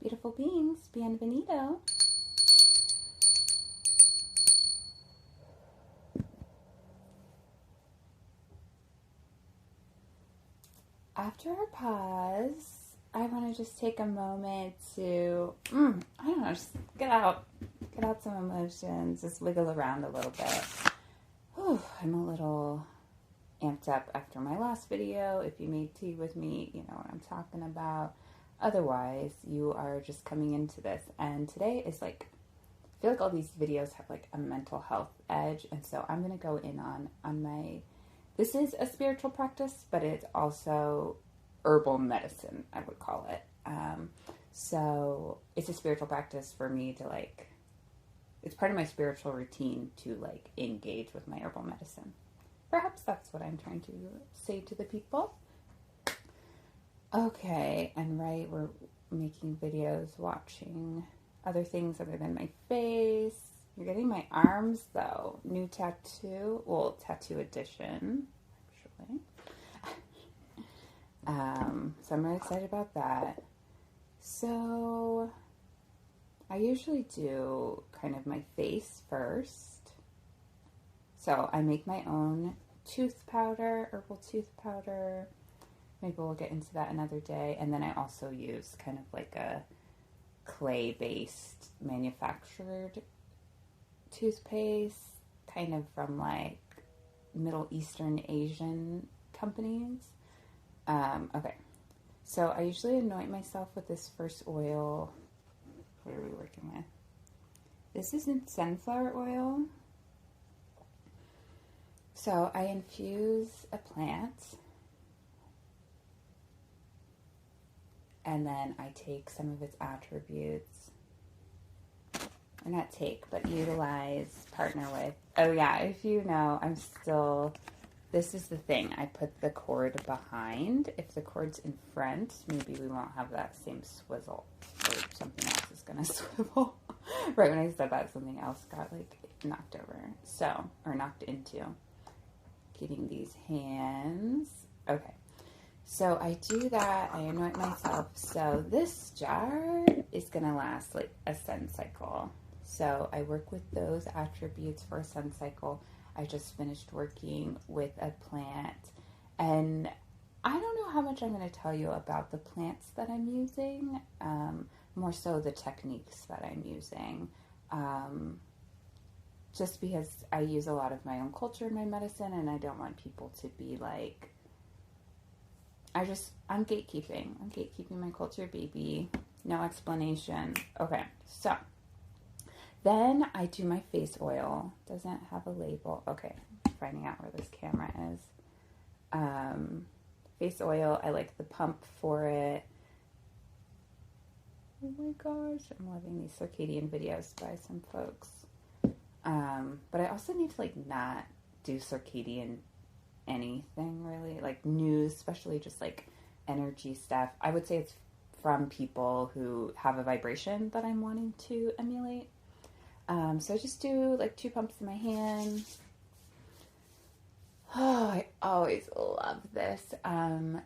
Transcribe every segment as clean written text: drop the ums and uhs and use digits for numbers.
Beautiful beings, bienvenido. After our pause, I want to just take a moment to, I don't know, just get out some emotions, just wiggle around a little bit. Whew, I'm a little amped up after my last video. If you made tea with me, you know what I'm talking about. Otherwise, you are just coming into this. And today is like, I feel like all these videos have like a mental health edge. And so I'm going to go in on my, this is a spiritual practice, but it's also herbal medicine, I would call it. So it's a spiritual practice for me to like, it's part of my spiritual routine to like engage with my herbal medicine. Perhaps that's what I'm trying to say to the people. Okay, and right, we're making videos, watching other things other than my face. You're getting my arms, though. New tattoo. Well, tattoo edition, actually. So I'm really excited about that. So I usually do kind of my face first. So I make my own tooth powder, herbal tooth powder. Maybe we'll get into that another day. And then I also use kind of like a clay-based manufactured toothpaste, kind of from like Middle Eastern Asian companies. Okay, so I usually anoint myself with this first oil. What are we working with? This isn't sunflower oil. So I infuse a plant, and then I take some of its attributes, or not take, but utilize, partner with. Oh yeah, if you know, this is the thing, I put the cord behind. If the cord's in front, maybe we won't have that same swizzle, or something else is gonna swivel. Right when I said that, something else got like knocked over, or knocked into. Getting these hands. Okay. So I do that, I anoint myself. So this jar is gonna last like a sun cycle. So I work with those attributes for a sun cycle. I just finished working with a plant, and I don't know how much I'm gonna tell you about the plants that I'm using, more so the techniques that I'm using. Just because I use a lot of my own culture in my medicine, and I don't want people to be like, I'm gatekeeping. I'm gatekeeping my culture, baby. No explanation. Okay, so then I do my face oil. Doesn't have a label. Okay, finding out where this camera is. Face oil, I like the pump for it. Oh my gosh, I'm loving these circadian videos by some folks. But I also need to like not do circadian anything really, like news, especially just like energy stuff. I would say it's from people who have a vibration that I'm wanting to emulate. So I just do like 2 pumps in my hand. Oh, I always love this.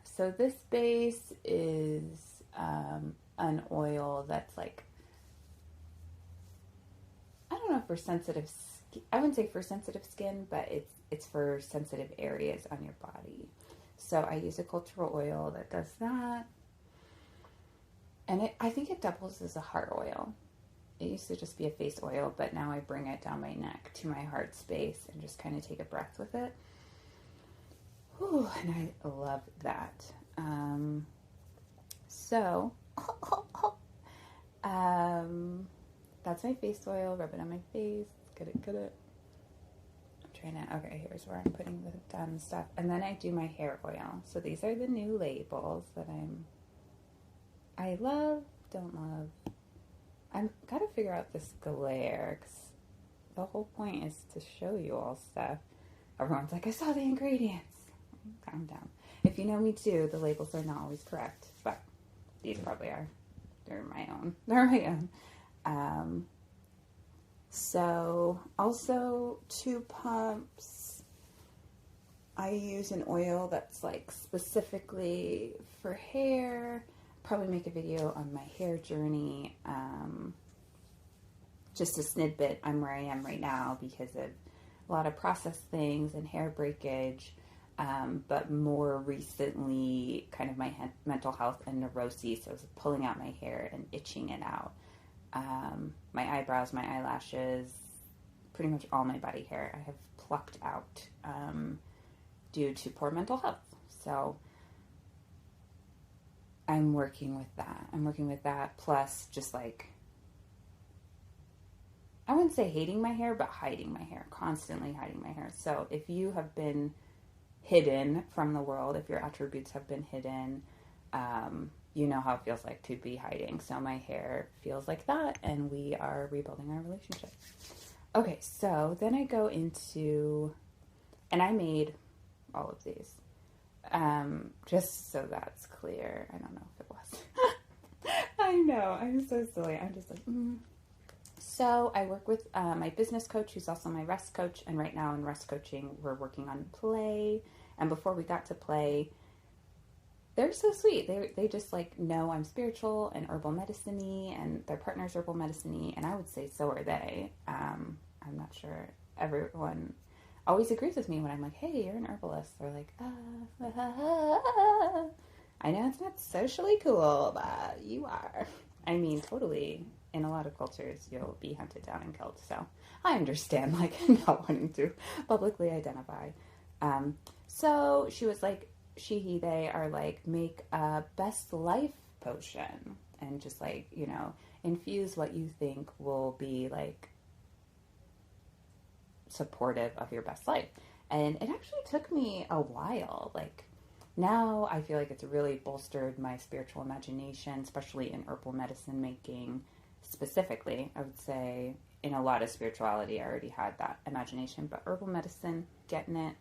So this base is an oil that's like, I don't know if for sensitive skin, I wouldn't say for sensitive skin, but it's for sensitive areas on your body. So I use a cultural oil that does that. And I think it doubles as a heart oil. It used to just be a face oil, but now I bring it down my neck to my heart space and just kind of take a breath with it. Whew, and I love that. That's my face oil. Rub it on my face. Get it. I'm trying to, okay, here's where I'm putting the done stuff. And then I do my hair oil. So these are the new labels that I love, don't love. I've got to figure out this glare, because the whole point is to show you all stuff. Everyone's like, I saw the ingredients. Calm down. If you know me too, the labels are not always correct, but these probably are. They're my own. So also 2 pumps. I use an oil that's like specifically for hair. probably make a video on my hair journey. Just a snippet. I'm where I am right now because of a lot of processed things and hair breakage. But more recently, kind of my mental health and neuroses. So I was pulling out my hair and itching it out. My eyebrows, my eyelashes, pretty much all my body hair I have plucked out due to poor mental health. So I'm working with that. Plus just like, I wouldn't say hating my hair, but hiding my hair, constantly hiding my hair. So if you have been hidden from the world, if your attributes have been hidden, you know how it feels like to be hiding. So my hair feels like that, and we are rebuilding our relationship. Okay, so then I go into, and I made all of these, just so that's clear. I don't know if it was. I know, I'm so silly. I'm just like, So I work with my business coach, who's also my rest coach. And right now in rest coaching, we're working on play. And before we got to play, they're so sweet. They just like know I'm spiritual and herbal medicine-y, and their partner's herbal medicine-y. And I would say so are they. I'm not sure everyone always agrees with me when I'm like, hey, you're an herbalist. They're like, I know it's not socially cool, but you are. I mean, totally. In a lot of cultures, you'll be hunted down and killed. So I understand, like, not wanting to publicly identify. So she was like, he, they are like, make a best life potion and just like, you know, infuse what you think will be like supportive of your best life. And it actually took me a while. Like, now I feel like it's really bolstered my spiritual imagination, especially in herbal medicine making. Specifically, I would say in a lot of spirituality, I already had that imagination, but herbal medicine, getting it.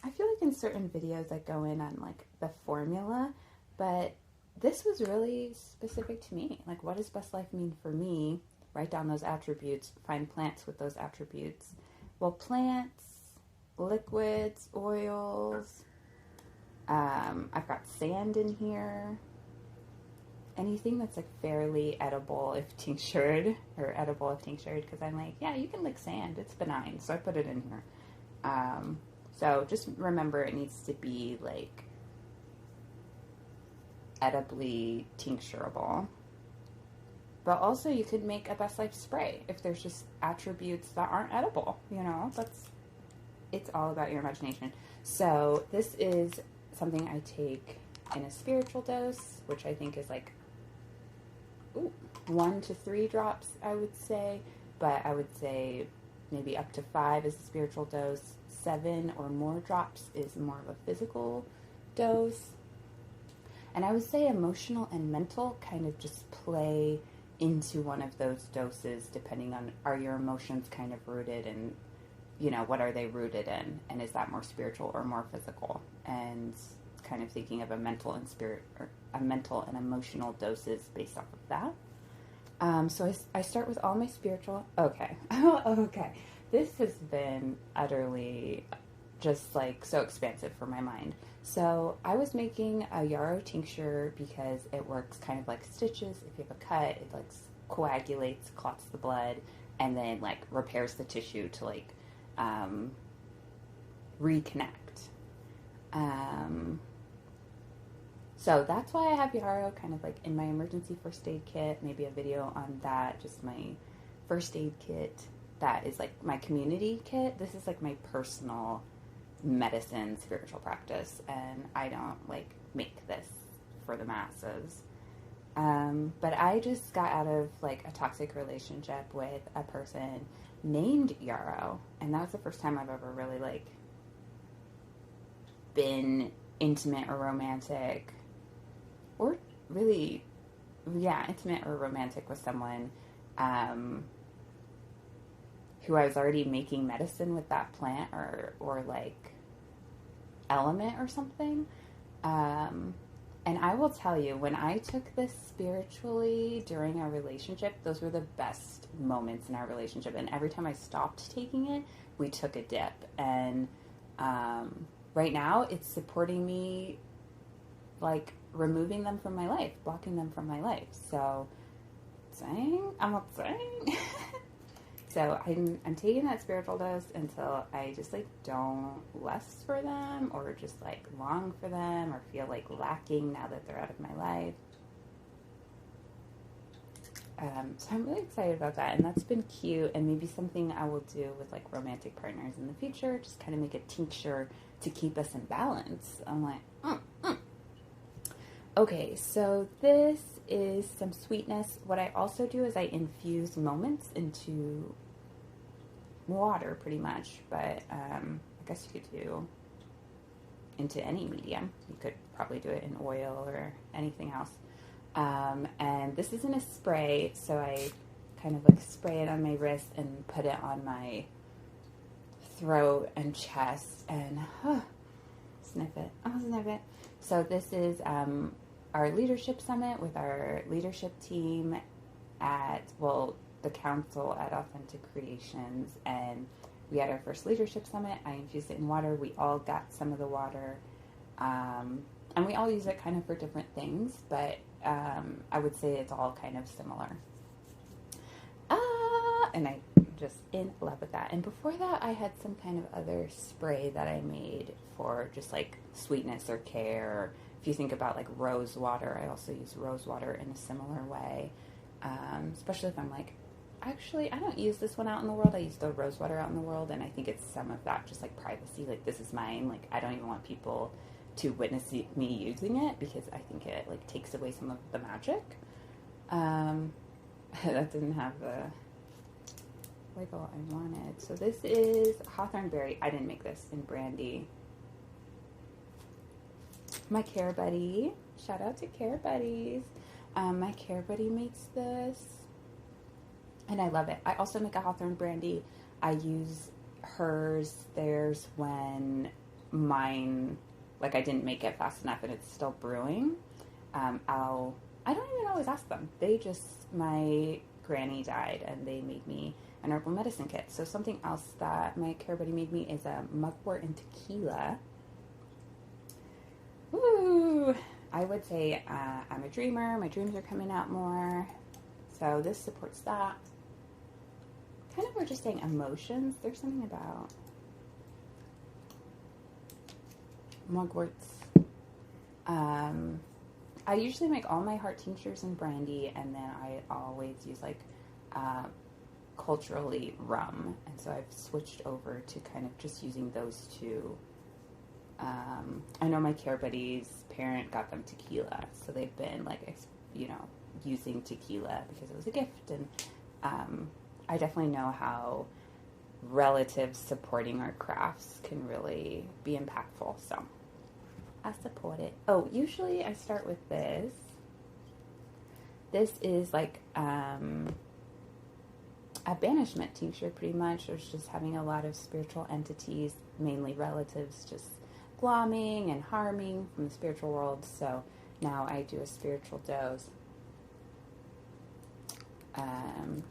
I feel like in certain videos I go in on like the formula, but this was really specific to me. Like, what does best life mean for me? Write down those attributes, find plants with those attributes. Well, plants, liquids, oils, I've got sand in here. Anything that's like fairly edible if tinctured, or edible if tinctured, because I'm like, yeah, you can lick sand, it's benign, so I put it in here. So just remember, it needs to be like edibly tincturable. But also you could make a best life spray if there's just attributes that aren't edible, you know, it's all about your imagination. So this is something I take in a spiritual dose, which I think is like 1 to 3 drops, I would say, but I would say maybe up to 5 is a spiritual dose. 7 or more drops is more of a physical dose. And I would say emotional and mental kind of just play into one of those doses, depending on, are your emotions kind of rooted in, you know, what are they rooted in, and is that more spiritual or more physical? And kind of thinking of a mental and emotional doses based off of that. So I start with all my spiritual. Okay. Okay. This has been utterly just like so expansive for my mind. So I was making a yarrow tincture because it works kind of like stitches. If you have a cut, it like coagulates, clots the blood, and then like repairs the tissue to like reconnect. So that's why I have yarrow kind of like in my emergency first aid kit, maybe a video on that, just my first aid kit. That is like my community kit. This is like my personal medicine spiritual practice, and I don't like make this for the masses. But I just got out of like a toxic relationship with a person named Yarrow, and that was the first time I've ever really like been intimate or romantic, or really, yeah, intimate or romantic with someone who I was already making medicine with that plant or like element or something. And I will tell you, when I took this spiritually during our relationship, those were the best moments in our relationship. And every time I stopped taking it, we took a dip. And right now, it's supporting me like removing them from my life, blocking them from my life. So I'm not saying. So I'm taking that spiritual dose until I just like don't lust for them or just like long for them or feel like lacking now that they're out of my life. So I'm really excited about that, and that's been cute, and maybe something I will do with like romantic partners in the future, just kind of make a tincture to keep us in balance. I'm like, Okay, so this is some sweetness. What I also do is I infuse moments into water pretty much, but I guess you could do into any medium. You could probably do it in oil or anything else. And this isn't a spray, so I kind of like spray it on my wrist and put it on my throat and chest and sniff it. Sniff it. So this is our leadership summit with our leadership team at, the council at Authentic Creations, and we had our first leadership summit. I infused it in water. We all got some of the water, and we all use it kind of for different things, but I would say it's all kind of similar. And I'm just in love with that. And before that, I had some kind of other spray that I made for just like sweetness or care. If you think about like rose water, I also use rose water in a similar way, especially if I'm like, actually, I don't use this one out in the world. I use the rose water out in the world, and I think it's some of that just like privacy. Like, this is mine. Like, I don't even want people to witness me using it because I think it like takes away some of the magic. That didn't have the wiggle I wanted. So this is hawthorn berry. I didn't make this, in brandy. My care buddy, shout out to care buddies. My care buddy makes this, and I love it. I also make a hawthorn brandy. I use theirs when mine, like, I didn't make it fast enough and it's still brewing. I don't even always ask them. My granny died and they made me an herbal medicine kit. So something else that my care buddy made me is a mugwort and tequila. Ooh, I would say I'm a dreamer. My dreams are coming out more. So this supports that. Kind of, we're just saying emotions. There's something about mugworts. I usually make all my heart tinctures in brandy, and then I always use like culturally rum. And so I've switched over to kind of just using those two. I know my care buddy's parent got them tequila, so they've been like, using tequila because it was a gift. And I definitely know how relatives supporting our crafts can really be impactful. So I support it. Oh, usually I start with this. This is like a banishment tincture, pretty much. It's just having a lot of spiritual entities, mainly relatives, just glomming and harming from the spiritual world. So now I do a spiritual dose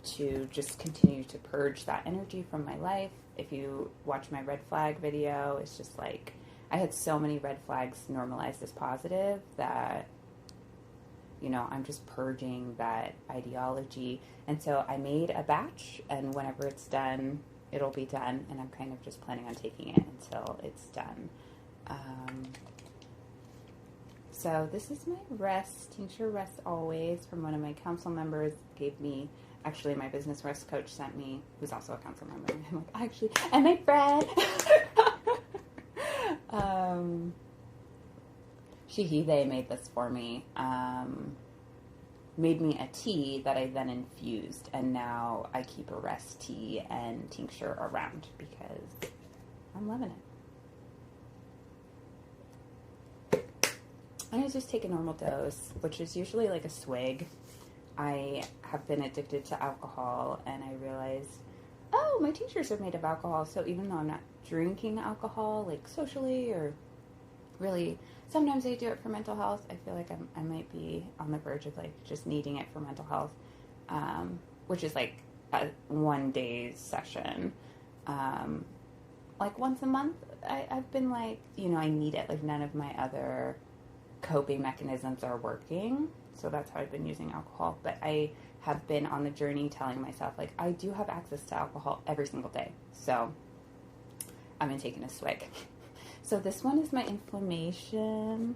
to just continue to purge that energy from my life. If you watch my red flag video, it's just like, I had so many red flags normalized as positive that, I'm just purging that ideology. And so I made a batch, and whenever it's done, it'll be done. And I'm kind of just planning on taking it until it's done. So this is my rest, tincture rest always, from one of my council members. Gave me, actually my business rest coach sent me, who's also a council member. I'm like, actually, and my friend. They made this for me. Made me a tea that I then infused, and now I keep a rest tea and tincture around because I'm loving it. And I just take a normal dose, which is usually like a swig. I have been addicted to alcohol, and I realized, my tinctures are made of alcohol. So even though I'm not drinking alcohol, like socially, or really, sometimes I do it for mental health. I feel like I might be on the verge of like just needing it for mental health, which is like a 1 day session. Like once a month, I've been like, I need it. Like none of my other coping mechanisms are working. So that's how I've been using alcohol. But I have been on the journey telling myself, like, I do have access to alcohol every single day. So I'm going to take in a swig. So this one is my inflammation.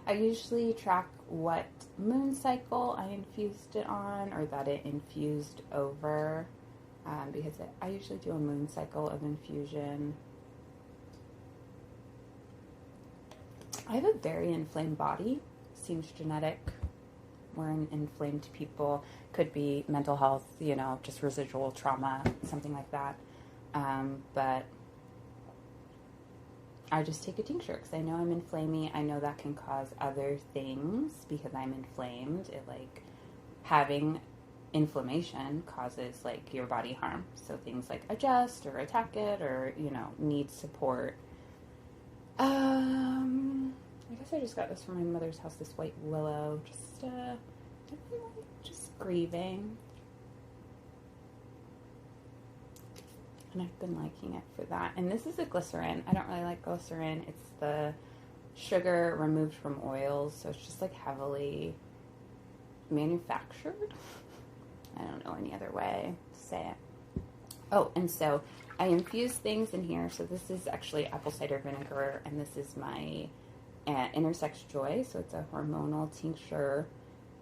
I usually track what moon cycle I infused it on, or that it infused over, because I usually do a moon cycle of infusion. I have a very inflamed body. Seems genetic. We're inflamed people. Could be mental health, you know, just residual trauma, something like that. But I just take a tincture because I know I'm inflaming. I know that can cause other things because I'm inflamed. It, like, having inflammation causes, like, your body harm. So things like adjust or attack it, or, you know, need support. I guess I just got this from my mother's house, this white willow. Just grieving. And I've been liking it for that. And this is a glycerin. I don't really like glycerin. It's the sugar removed from oils, so it's just, like, heavily manufactured. I don't know any other way to say it. Oh, and so I infuse things in here. So this is actually apple cider vinegar, and this is my Intersex Joy. So it's a hormonal tincture.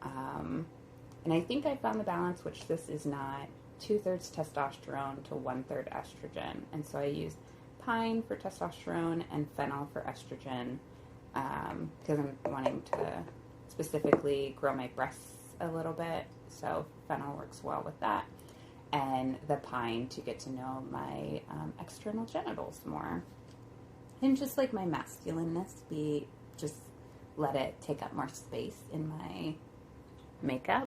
And I think I found the balance, which this is not, 2/3 testosterone to 1/3 estrogen. And so I use pine for testosterone and fennel for estrogen, because I'm wanting to specifically grow my breasts a little bit. So fennel works well with that. And the pine to get to know my external genitals more. And just like my masculineness, just let it take up more space in my makeup.